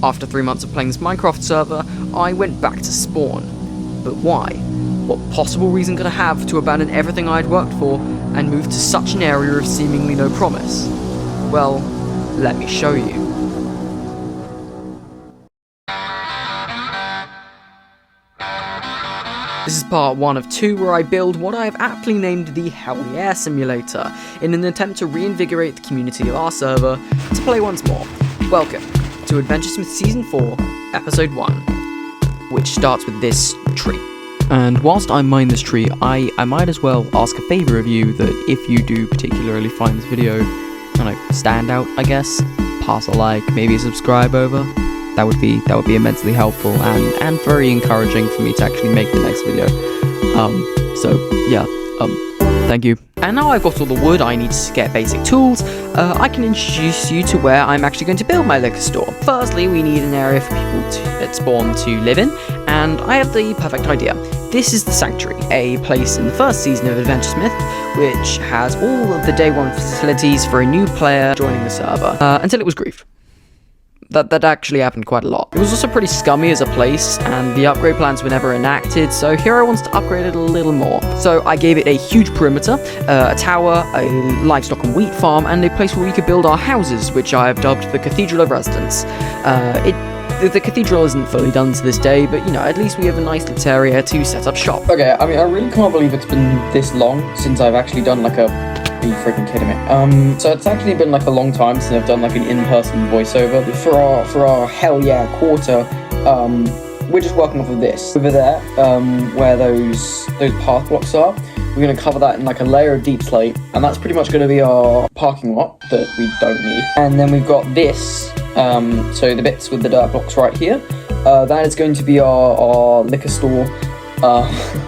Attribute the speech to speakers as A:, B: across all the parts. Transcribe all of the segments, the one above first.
A: After 3 months of playing this Minecraft server, I went back to spawn. But why? What possible reason could I have to abandon everything I had worked for and move to such an area of seemingly no promise? Well, let me show you. This is part 1 of 2 where I build what I have aptly named the Hell Yeah Simulator, in an attempt to reinvigorate the community of our server to play once more. Welcome to Adventuresmith Season 4, Episode 1, which starts with this tree. And whilst I mine this tree, I might as well ask a favour of you that if you do particularly find this video kind of stand out, I guess, pass a like, maybe a subscribe over. That would be immensely helpful and very encouraging for me to actually make the next video. Thank you. And now I've got all the wood I need to get basic tools, I can introduce you to where I'm actually going to build my liquor store. Firstly, we need an area for people that spawn to live in, and I have the perfect idea. This is the Sanctuary, a place in the first season of Adventuresmith, which has all of the day one facilities for a new player joining the server, until it was griefed. That actually happened quite a lot. It was also pretty scummy as a place, and the upgrade plans were never enacted, so Hero wants to upgrade it a little more. So I gave it a huge perimeter, a tower, a livestock and wheat farm, and a place where we could build our houses, which I have dubbed the Cathedral of Residence. The cathedral isn't fully done to this day, but, you know, at least we have a nice little area to set up shop. Okay, I mean, I really can't believe it's been this long since I've actually done, like, Are you freaking kidding me? So it's actually been like a long time since I've done like an in-person voiceover. For our Hell Yeah quarter, we're just working off of this. Over there, where those path blocks are, we're going to cover that in like a layer of deep slate, and that's pretty much going to be our parking lot that we don't need. And then we've got this, so the bits with the dirt blocks right here, that is going to be our liquor store,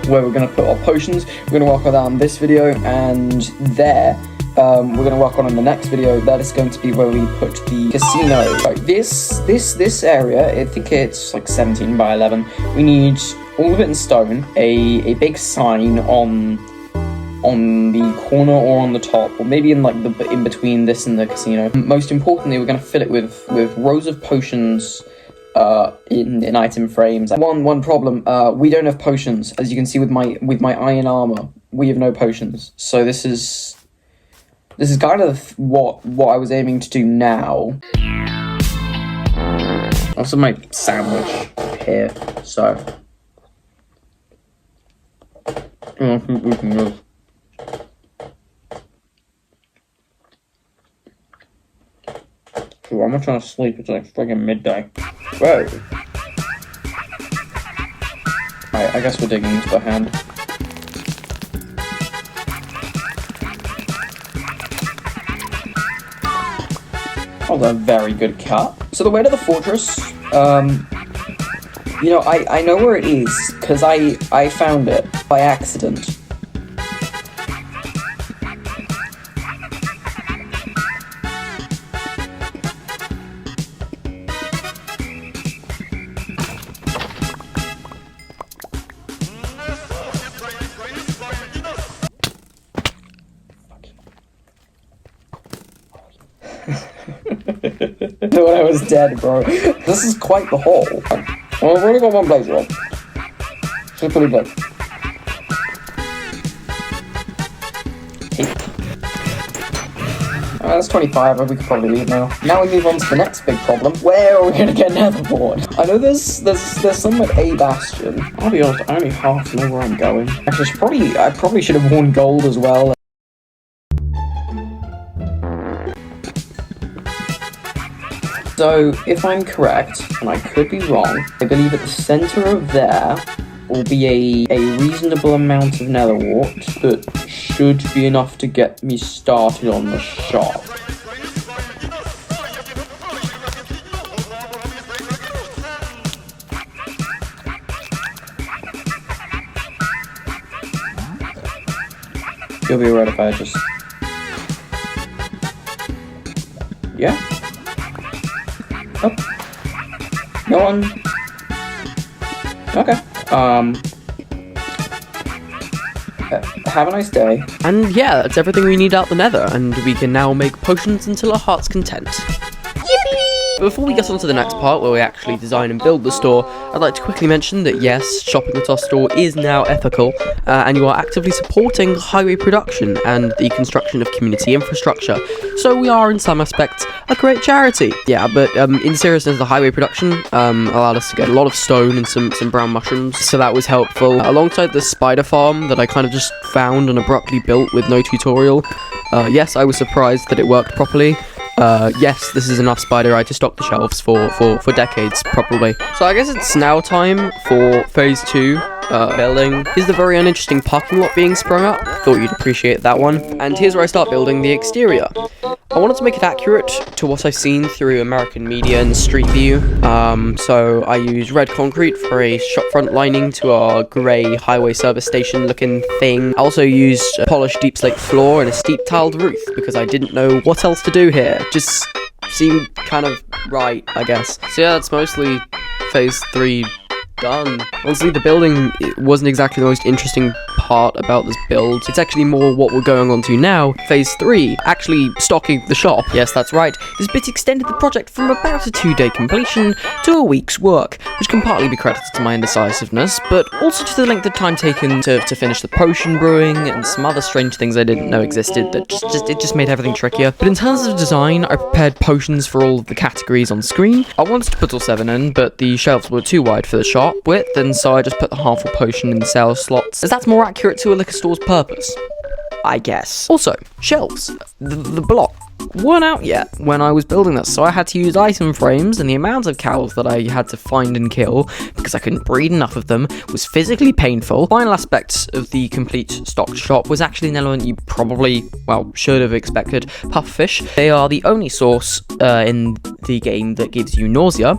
A: where we're going to put our potions. We're going to work on that on this video, and there we're going to work on in the next video. That is going to be where we put the casino. Right, this area, I think it's like 17 by 11. We need all of it in stone, a big sign on the corner or on the top, or maybe in like the in between this and the casino. Most importantly, we're going to fill it with rows of potions in item frames. One problem, we don't have potions. As you can see with my iron armor, we have no potions. So this is kind of what I was aiming to do now. Also my sandwich here, so I think we can go. Ooh, I'm not trying to sleep, it's like friggin' midday. Whoa. Alright, I guess we're digging this by hand. Oh, a very good cut. So the way to the fortress, you know, I know where it is, because I found it by accident. When I was dead, bro. This is quite the hole. Well, I've only got one blaze rod. It's pretty big. That's 25, we could probably leave now. Now we move on to the next big problem. Where are we gonna get netherboard? I know there's some at a bastion. I'll be honest, I only half know where I'm going. Actually, I probably should have worn gold as well. So, if I'm correct, and I could be wrong, I believe at the centre of there will be a reasonable amount of nether wart that should be enough to get me started on the shop. You'll be right if I just... Yeah? Oh. No one. Okay. Have a nice day. And yeah, that's everything we need out the nether, and we can now make potions until our heart's content. Yippee! But before we get on to the next part, where we actually design and build the store, I'd like to quickly mention that yes, shopping at our store is now ethical, and you are actively supporting highway production and the construction of community infrastructure. So we are, in some aspects, a great charity. Yeah, but in seriousness, the highway production allowed us to get a lot of stone and some brown mushrooms, so that was helpful. Alongside the spider farm that I kind of just found and abruptly built with no tutorial. Yes, I was surprised that it worked properly. Yes, this is enough spider eye to stock the shelves for decades, probably. So I guess it's now time for phase 2. Building is the very uninteresting parking lot being sprung up. Thought you'd appreciate that one. And here's where I start building the exterior. I wanted to make it accurate to what I've seen through American media and Street View. So I used red concrete for a shopfront lining to our grey highway service station looking thing. I also used a polished deep slate floor and a steep tiled roof because I didn't know what else to do here. Just seemed kind of right, I guess. So yeah, that's mostly phase 3 done. Honestly, the building wasn't exactly the most interesting part about this build. It's actually more what we're going on to now. Phase 3, actually stocking the shop. Yes, that's right. This bit extended the project from about a 2-day completion to a week's work, which can partly be credited to my indecisiveness, but also to the length of time taken to finish the potion brewing and some other strange things I didn't know existed that just made everything trickier. But in terms of design, I prepared potions for all of the categories on screen. I wanted to put all 7 in, but the shelves were too wide for the shop width, and so I just put the half-full potion in the sales slots, as that's more accurate to a liquor store's purpose, I guess. Also, shelves. The block weren't out yet when I was building this, so I had to use item frames, and the amount of cows that I had to find and kill because I couldn't breed enough of them was physically painful. Final aspect of the complete stocked shop was actually an element you probably, well, should have expected. Pufferfish. They are the only source in the game that gives you nausea.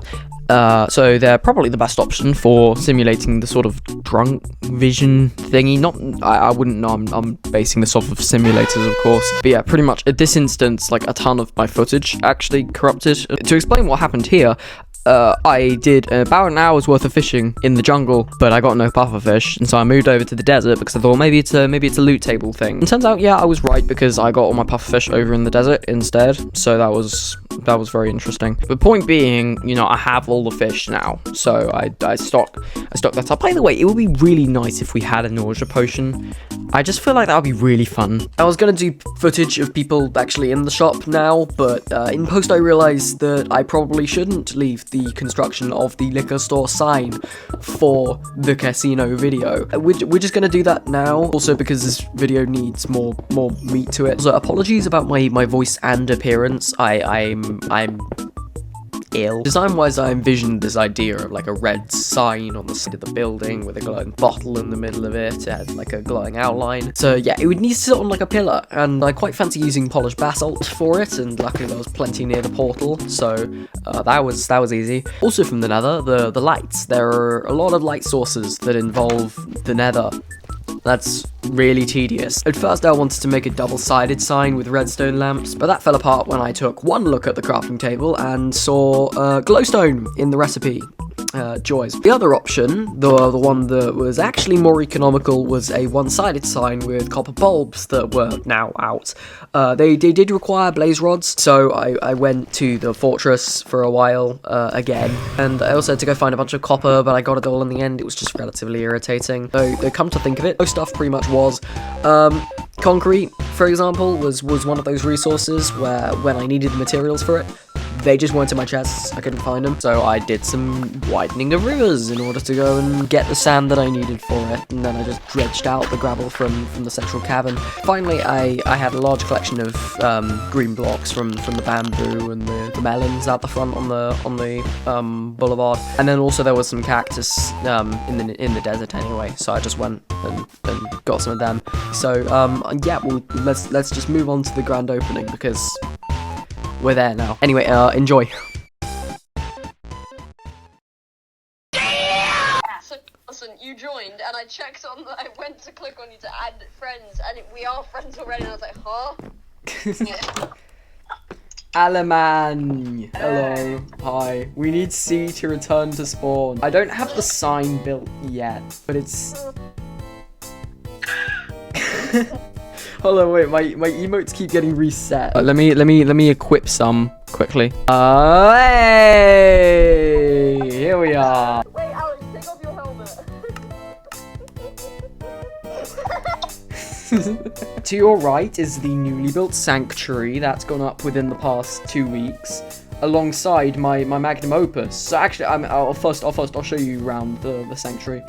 A: So they're probably the best option for simulating the sort of drunk vision thingy. I wouldn't know, I'm basing this off of simulators, of course. But yeah, pretty much at this instance, like a ton of my footage actually corrupted. To explain what happened here, I did about an hour's worth of fishing in the jungle, but I got no pufferfish, and so I moved over to the desert because I thought maybe it's a loot table thing. And turns out, yeah, I was right because I got all my pufferfish over in the desert instead. So that was very interesting. But point being, you know, I have all the fish now, so I stock that up. By the way, it would be really nice if we had a nausea potion. I just feel like that would be really fun. I was gonna do footage of people actually in the shop now, but in post I realized that I probably shouldn't leave the construction of the liquor store sign for the casino video. We're just gonna do that now, also because this video needs more meat to it. So apologies about my voice and appearance. I'm ill. Design-wise, I envisioned this idea of like a red sign on the side of the building with a glowing bottle in the middle of it. It had like a glowing outline. So yeah, it would need to sit on like a pillar, and I quite fancy using polished basalt for it, and luckily there was plenty near the portal, so that was easy. Also from the nether, the lights. There are a lot of light sources that involve the nether. That's really tedious. At first I wanted to make a double-sided sign with redstone lamps, but that fell apart when I took one look at the crafting table and saw glowstone in the recipe. Joys. The other option, the one that was actually more economical, was a one-sided sign with copper bulbs that were now out. They did require blaze rods, so I went to the fortress for a while again, and I also had to go find a bunch of copper, but I got it all in the end. It was just relatively irritating. So come to think of it, most stuff pretty much was. Concrete, for example, was one of those resources where when I needed the materials for it, they just weren't in my chests. I couldn't find them. So I did some widening of rivers in order to go and get the sand that I needed for it. And then I just dredged out the gravel from the central cavern. Finally, I had a large collection of green blocks from the bamboo and the melons out the front on the boulevard. And then also there was some cactus in the desert anyway. So I just went and got some of them. So yeah, well, let's just move on to the grand opening because we're there now. Anyway, enjoy.
B: Listen, you joined, and I checked on. I went to click on you to add friends, and we are friends already. And I was like, huh?
A: Alaman. Hello. Hi. We need C to return to spawn. I don't have the sign built yet, but it's. Hold on, wait, my emotes keep getting reset. Let me equip some. quickly. Hey! Here we are.
B: Wait, Alex, take off your helmet.
A: To your right is the newly built sanctuary that's gone up within the past 2 weeks, alongside my magnum opus. So actually, I'll first show you around the sanctuary.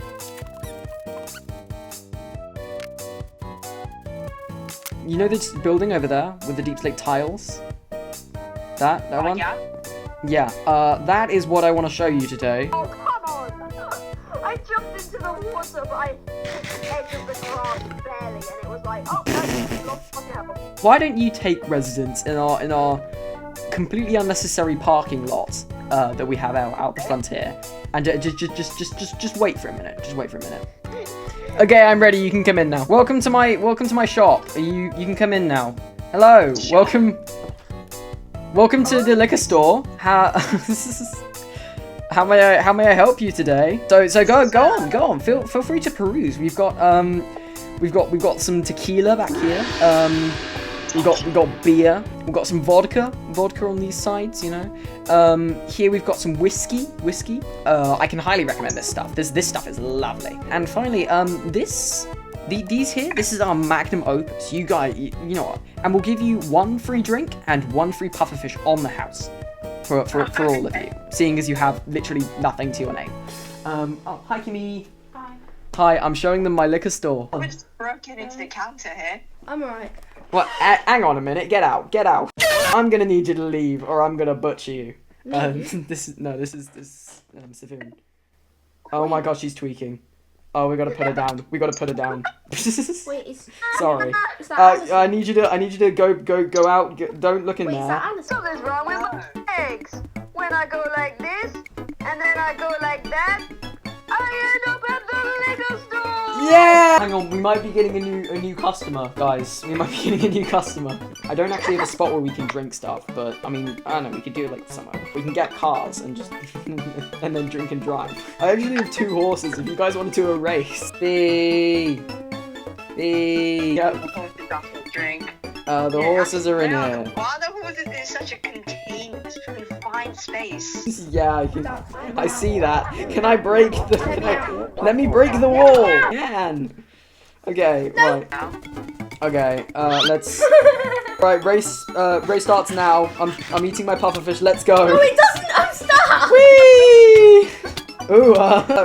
A: You know this building over there with the deep slate tiles? That one?
B: Yeah.
A: Yeah. That is what I want to show you today.
B: Oh, come on! I jumped into the water, but I hit the edge of the grass barely, and it was like, oh, no, lost fucking apple.
A: Why don't you take residence in our completely unnecessary parking lot that we have out the front here, and just wait for a minute. Just wait for a minute. Okay, I'm ready. You can come in now. Welcome to my shop. You can come in now. Hello. Welcome to the liquor store. How may I help you today? So go on. Feel free to peruse. We've got some tequila back here. We got beer. We've got some vodka on these sides, you know. Here we've got some whiskey. I can highly recommend this stuff. This stuff is lovely. And finally, these here, this is our magnum opus. You guys, you know what? And we'll give you 1 free drink and 1 free pufferfish on the house for all of you, seeing as you have literally nothing to your name. Oh, hi Kimmy. Hi, I'm showing them my liquor store.
C: We're just broken into the counter here.
B: I'm alright.
A: What? Hang on a minute. Get out. I'm gonna need you to leave, or I'm gonna butcher you. This is Safirin. Oh my gosh, she's tweaking. Oh, we gotta put her down. Wait,
B: it's...
A: Sorry.
B: Is that
A: I need you to go out. Don't look in
B: Wait,
A: there.
B: is that Alice? Something's wrong with my legs. When I go like this, and then I go like that, I end up at the liquor store.
A: Yeah! Hang on, we might be getting a new customer, guys. We might be getting a new customer. I don't actually have a spot where we can drink stuff, but I mean, I don't know, we could do it like somewhere. We can get cars and just and then drink and drive. I actually have 2 horses if you guys wanted to do a race. Yep.
C: Drink.
A: The horses are in here.
C: Why are the horses in such a contained, confined space?
A: Yeah, I see that. Can I break the... let me break the wall! Man! Okay, right. Okay, let's... Right, race starts now. I'm eating my pufferfish, let's go!
B: No, it doesn't! I'm stuck!
A: Whee! Ooh,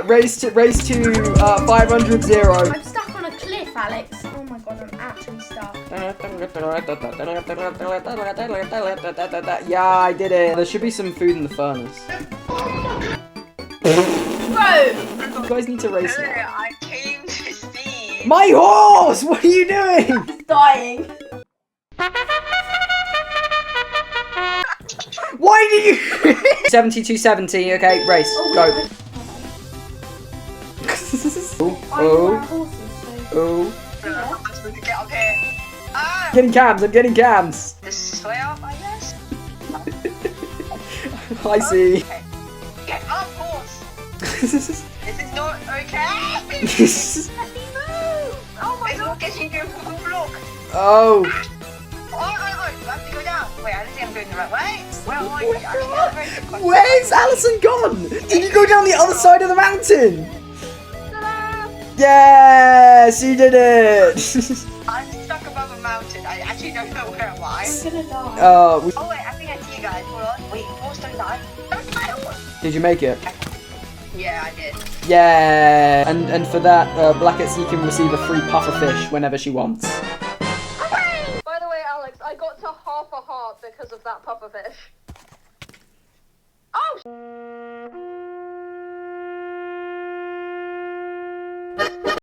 A: race to 500-0.
B: I'm stuck on a cliff, Alex. Oh my god, I'm actually stuck.
A: Yeah, I did it. There should be some food in the furnace.
B: Bro!
A: You guys need to race now.
C: I came to see.
A: My horse! What are you doing?
B: It's dying.
A: Why did you... 72-70, okay, race, go. Oh.
C: I'm supposed to get up here. Ah!
A: I'm getting cams.
C: This way up, I guess.
A: I see.
C: Okay. Get up, horse. This is not okay. Oh my god. It's not getting you. Look.
A: Oh.
C: Oh, you have to go down. Wait, I don't think I'm going the right way. Where am I going? Actually, that's a very good question.
A: Where's Alison gone? Did you go down the other side of the mountain? Yes, you did it.
C: I'm stuck above a mountain. I actually don't know where am I.
B: I'm gonna die.
C: Oh wait, I think I see you guys. Hold on. Wait, horse don't die. Don't die, horse.
A: Did you make it?
C: Yeah, I did.
A: Yeah. And for that, Blacket's can receive a free pufferfish whenever she wants.
B: By the way, Alex, I got to half a heart because of that pufferfish.